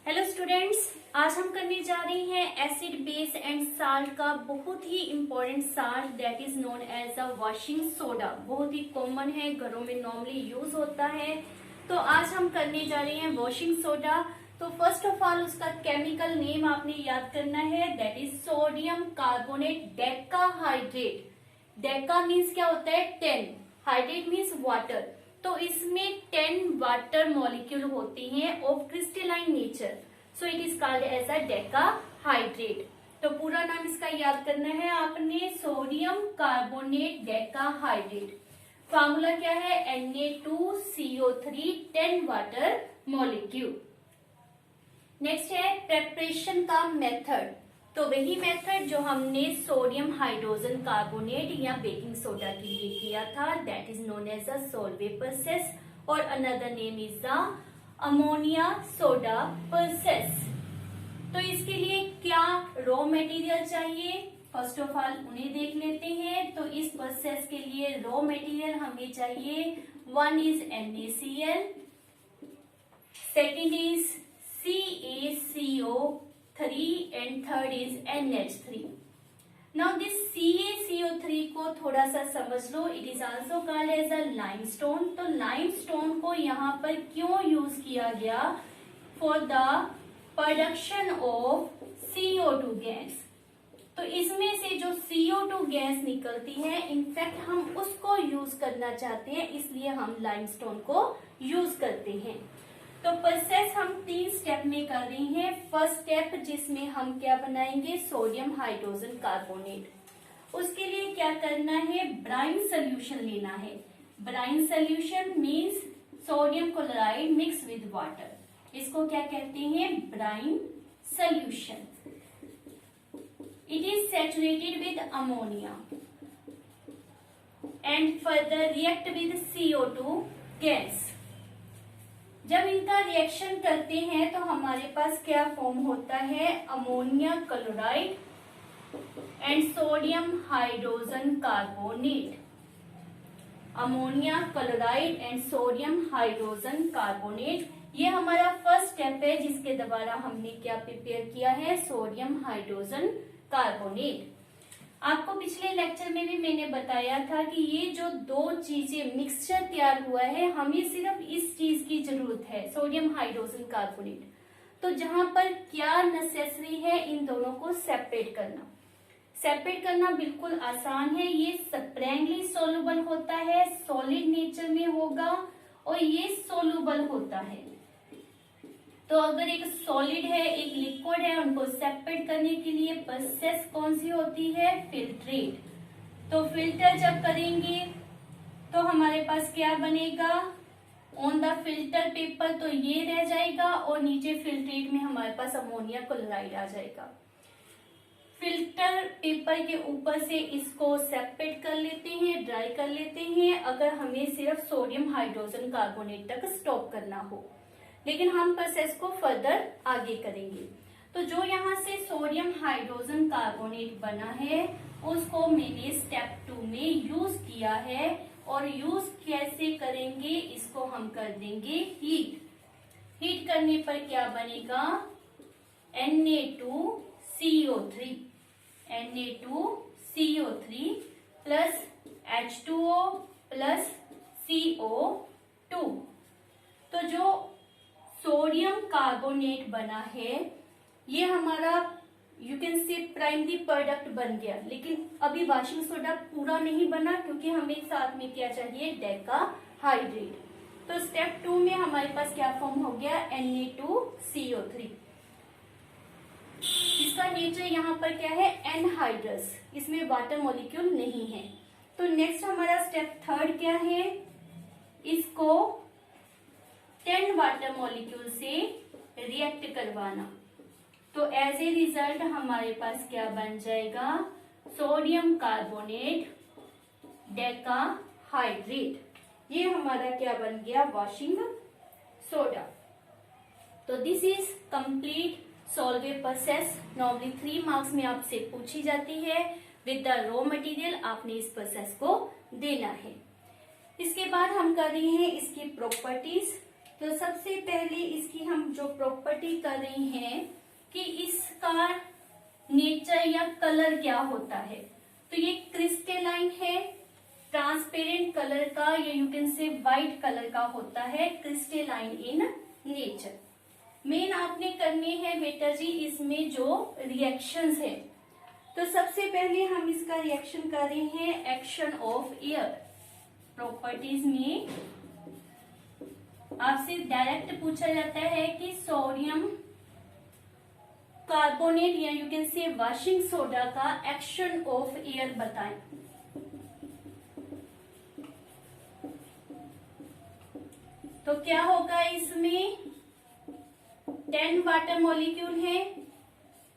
Hello students, आज हम करने जा रहे हैं एसिड बेस एंड साल्ट का बहुत ही important salt that is known as a washing soda. बहुत ही कॉमन है, घरों में नॉर्मली यूज होता है। तो आज हम करने जा रहे हैं वॉशिंग सोडा। तो फर्स्ट ऑफ ऑल उसका केमिकल नेम आपने याद करना है, that is sodium carbonate decahydrate. Deka means क्या होता है 10, हाइड्रेट मीन्स वाटर। तो इसमें 10 वाटर मॉलिक्यूल होते हैं of crystalline nature, so it is called as a decahydrate. तो पूरा नाम इसका याद करना है आपने, सोडियम कार्बोनेट डेकाहाइड्रेट। फार्मूला क्या है, Na2CO3 10 वाटर मॉलिक्यूल। नेक्स्ट है प्रेपरेशन का मेथड। तो वही मेथड जो हमने सोडियम हाइड्रोजन कार्बोनेट या बेकिंग सोडा के लिए किया था, that is known as a Solvay process, और another name is the ammonia soda process. तो इसके लिए क्या रॉ मटेरियल चाहिए, फर्स्ट ऑफ ऑल उन्हें देख लेते हैं। तो इस प्रोसेस के लिए रॉ मटेरियल हमें चाहिए, one is NaCl, second is CaCO3 and third is NH3. Now this CaCO3 को थोड़ा सा समझ लो, it is also called as a limestone। तो limestone को यहाँ पर क्यों यूज किया गया, for the production of CO2 gas. तो इसमें से जो CO2 गैस निकलती है, इनफैक्ट हम उसको यूज करना चाहते हैं, इसलिए हम लाइमस्टोन को यूज करते हैं। तो प्रोसेस हम 3 स्टेप में कर रहे हैं। फर्स्ट स्टेप जिसमें हम क्या बनाएंगे, सोडियम हाइड्रोजन कार्बोनेट। उसके लिए क्या करना है, ब्राइन सोल्यूशन लेना है। Brine solution means sodium chloride mix with water, इसको क्या कहते हैं, brine solution. It is saturated with ammonia and further react with CO2 gas. जब इनका रिएक्शन करते हैं तो हमारे पास क्या फॉर्म होता है, ammonia chloride and sodium hydrogen carbonate. Ammonia chloride and sodium hydrogen carbonate, ये हमारा फर्स्ट स्टेप है जिसके द्वारा हमने क्या प्रिपेयर किया है, सोडियम हाइड्रोजन कार्बोनेट। आपको पिछले लेक्चर में भी मैंने बताया था कि ये जो दो चीजें मिक्सचर तैयार हुआ है, हमें सिर्फ इस चीज की जरूरत है, सोडियम हाइड्रोजन कार्बोनेट। तो जहां पर क्या नेसेसरी है, इन दोनों को सेपरेट करना। सेपरेट करना बिल्कुल आसान है, ये स्प्रैंगली सोलुबल होता है, सॉलिड नेचर में होगा, और ये सोलुबल होता है। तो अगर एक सॉलिड है एक लिक्विड है, उनको सेपरेट करने के लिए प्रोसेस कौन सी होती है, फिल्ट्रेट। तो फिल्टर जब करेंगे तो हमारे पास क्या बनेगा, ऑन द फिल्टर पेपर तो ये रह जाएगा, और नीचे फिल्ट्रेट में हमारे पास अमोनिया क्लोराइड आ जाएगा। फिल्टर पेपर के ऊपर से इसको सेपरेट कर लेते हैं, ड्राई कर लेते हैं, अगर हमें सिर्फ सोडियम हाइड्रोजन कार्बोनेट तक स्टॉप करना हो। लेकिन हम प्रोसेस को फर्दर आगे करेंगे। तो जो यहाँ से सोडियम हाइड्रोजन कार्बोनेट बना है, उसको मैंने स्टेप 2 में यूज किया है, और यूज कैसे करेंगे, इसको हम कर देंगे हीट। हीट करने पर क्या बनेगा, Na2CO3 Na2CO3 plus H2O plus CO2। तो जो सोडियम कार्बोनेट बना है, ये हमारा you can say primary product बन गया, लेकिन अभी वॉशिंग सोडा पूरा नहीं बना, क्योंकि हमें साथ में क्या चाहिए, डेकाहाइड्रेट। तो स्टेप 2 में हमारे पास क्या फॉर्म हो गया, Na2CO3। इसका नेचर यहाँ पर क्या है, एनहाइड्रस, इसमें वाटर मॉलिक्यूल नहीं है। तो नेक्स्ट हमारा स्टेप 3 क्या है, इसको 10 वाटर मॉलिक्यूल से रिएक्ट करवाना। तो एज ए रिजल्ट हमारे पास क्या बन जाएगा, सोडियम कार्बोनेट डेकाहाइड्रेट। ये हमारा क्या बन गया, वॉशिंग सोडा। तो this is complete Solvay process. Normally 3 marks में आपसे पूछी जाती है, विद द रॉ मटेरियल आपने इस प्रोसेस को देना है। इसके बाद हम कर रहे हैं इसकी प्रॉपर्टीज। तो सबसे पहले इसकी हम जो प्रॉपर्टी कर रहे हैं कि इसका नेचर या कलर क्या होता है। तो ये क्रिस्टलाइन है, ट्रांसपेरेंट कलर का, या you can say white colour का होता है, क्रिस्टलाइन इन नेचर। मेन आपने करने हैं बेटा जी इसमें जो रिएक्शंस है। तो सबसे पहले हम इसका रिएक्शन कर रहे हैं एक्शन ऑफ एयर। प्रॉपर्टीज में आपसे डायरेक्ट पूछा जाता है कि सोडियम कार्बोनेट या you can say washing soda का एक्शन ऑफ एयर बताएं। तो क्या होगा इसमें 10 वाटर मॉलिक्यूल है।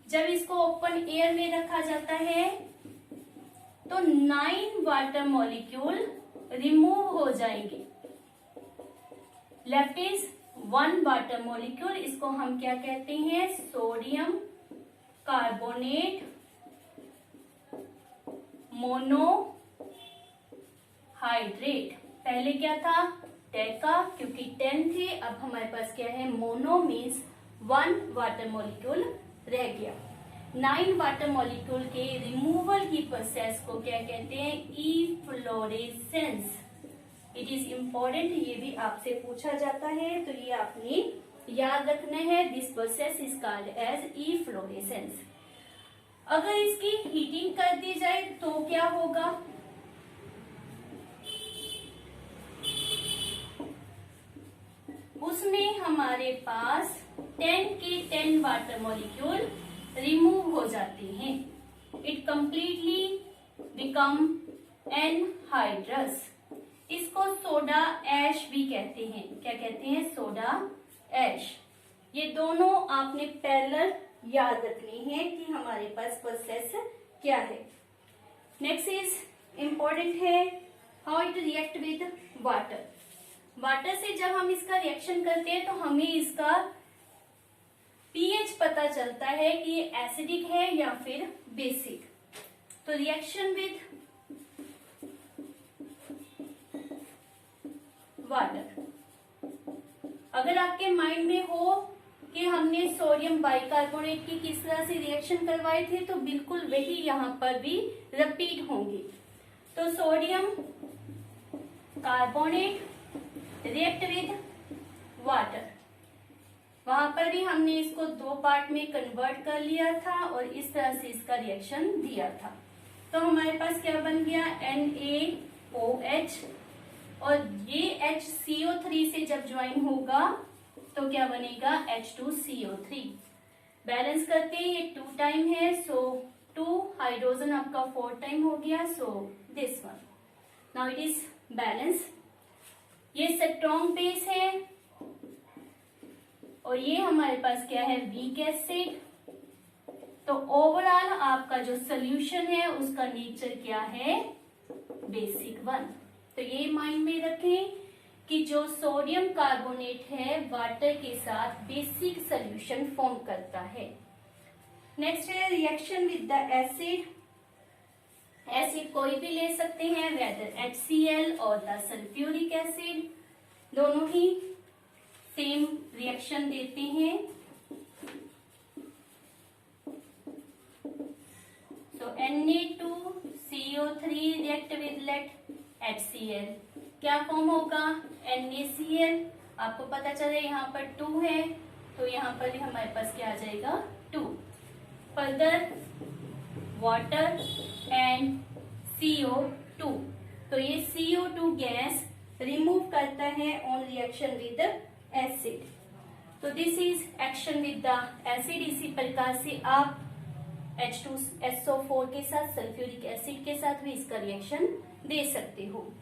जब इसको ओपन एयर में रखा जाता है तो 9 वाटर मॉलिक्यूल रिमूव हो जाएंगे। Left is 1 water molecule. इसको हम क्या कहते हैं, सोडियम कार्बोनेट मोनोहाइड्रेट। पहले क्या था, टेका, क्योंकि 10 थे, अब हमारे पास क्या है, मोनो मीन्स 1 वाटर मॉलिक्यूल रह गया। 9 वाटर मॉलिक्यूल के रिमूवल की प्रोसेस को क्या कहते हैं, इफ्लोरेसेंस। इट इज इम्पोर्टेंट, ये भी आपसे पूछा जाता है, तो ये आपने याद रखना है। This process is called as efflorescence. अगर इसकी हीटिंग कर दी जाए तो क्या होगा, उसमें हमारे पास 10 के 10 वाटर मॉलिक्यूल रिमूव हो जाते हैं। It completely become anhydrous. इसको सोडा ऐश भी कहते हैं। क्या कहते हैं, सोडा ऐश। ये दोनों आपने पैरेलल याद रखनी है कि हमारे पास प्रोसेस क्या है। नेक्स्ट इज इम्पोर्टेंट है how it react with water. Water से जब हम इसका रिएक्शन करते हैं तो हमें इसका पीएच पता चलता है कि ये एसिडिक है या फिर बेसिक। तो रिएक्शन विद वाटर, अगर आपके माइंड में हो कि हमने सोडियम बाइकार्बोनेट की किस तरह से रिएक्शन करवाए थे, तो बिल्कुल वही यहाँ पर भी रिपीट होंगी। तो sodium carbonate react with water, वहां पर भी हमने इसको 2 पार्ट में कन्वर्ट कर लिया था और इस तरह से इसका रिएक्शन दिया था। तो हमारे पास क्या बन गया, NaOH, और ये HCO3 से जब ज्वाइन होगा तो क्या बनेगा, H2CO3। बैलेंस करते हैं, ये 2 टाइम है, सो 2 हाइड्रोजन आपका 4 टाइम हो गया, so this one. Now it is balance. ये स्ट्रॉन्ग बेस है और ये हमारे पास क्या है, वीक एसिड। तो ओवरऑल आपका जो सोल्यूशन है उसका नेचर क्या है, बेसिक 1। तो ये माइंड में रखें कि जो सोडियम कार्बोनेट है वाटर के साथ बेसिक सोल्यूशन फॉर्म करता है। नेक्स्ट है reaction with the acid. Acid कोई भी ले सकते हैं, वेदर HCl और द सल्फ्यूरिक एसिड, दोनों ही सेम रिएक्शन देते हैं। तो Na2CO3 react with let HCl, क्या फॉर्म होगा, NaCl। आपको पता चले यहाँ पर 2 है तो यहाँ पर भी हमारे पास क्या आ जाएगा, 2। फर्दर वाटर एंड CO2, तो ये CO2 गैस रिमूव करता है ऑन रिएक्शन विद एसिड। तो this is action with the acid. इसी प्रकार से आप H2SO4 के साथ सल्फ्यूरिक एसिड के साथ भी इसका रिएक्शन दे सकते हो।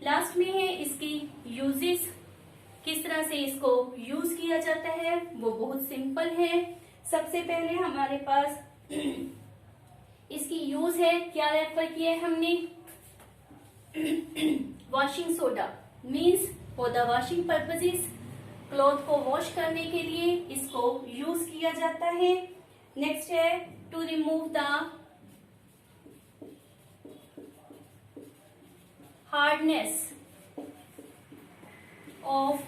लास्ट में है इसकी यूजेस, किस तरह से इसको यूज किया जाता है, वो बहुत सिंपल है। सबसे पहले हमारे पास इसकी यूज है, क्या रेफर किया है हमने, washing soda means for the washing purposes, cloth को वॉश करने के लिए इसको यूज किया जाता है। नेक्स्ट है to remove the hardness of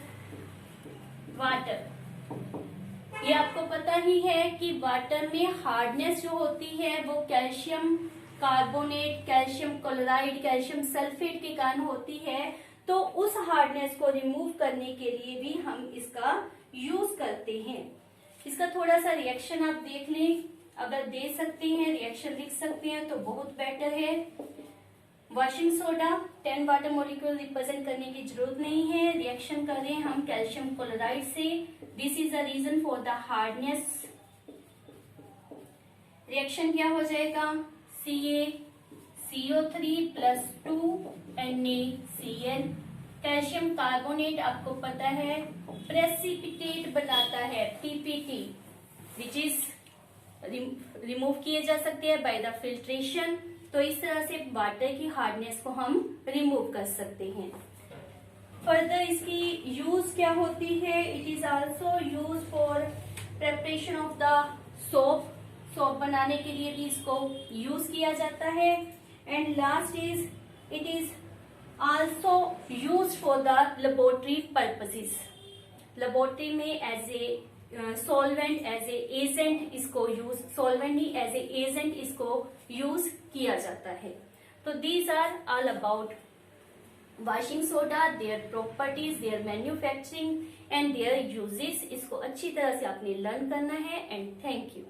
water. ये आपको पता ही है कि वाटर में हार्डनेस जो होती है वो calcium carbonate, calcium chloride, calcium sulphate के कारण होती है। तो उस हार्डनेस को रिमूव करने के लिए भी हम इसका यूज करते हैं। इसका थोड़ा सा रिएक्शन आप देख लें, अगर दे सकते हैं, रिएक्शन लिख सकते हैं तो बहुत बेटर है। Washing soda 10 water molecule represent करने की जरूरत नहीं है। रिएक्शन करें हम कैल्शियम क्लोराइड से। This is the reason for the hardness. Reaction क्या हो जाएगा? CaCO3 plus 2 NaCl। Calcium carbonate आपको पता है प्रेसिपिटेट बनाता है, PPT, विच इज रिमूव किए जा सकते हैं बाय द फिल्ट्रेशन। तो इस तरह से वाटर की हार्डनेस को हम रिमूव कर सकते हैं। फर्दर इसकी यूज क्या होती है? It is also use for preparation of the soap. Soap बनाने के लिए भी इसको यूज किया जाता है। And last is it is also use for the laboratory purposes. Laboratory में as a solvent, as a agent इसको यूज, सॉल्वेंट नहीं एज ए एजेंट इसको यूज किया जाता है। तो these are all about washing soda, their properties, their manufacturing and their uses. इसको अच्छी तरह से आपने लर्न करना है। And thank you.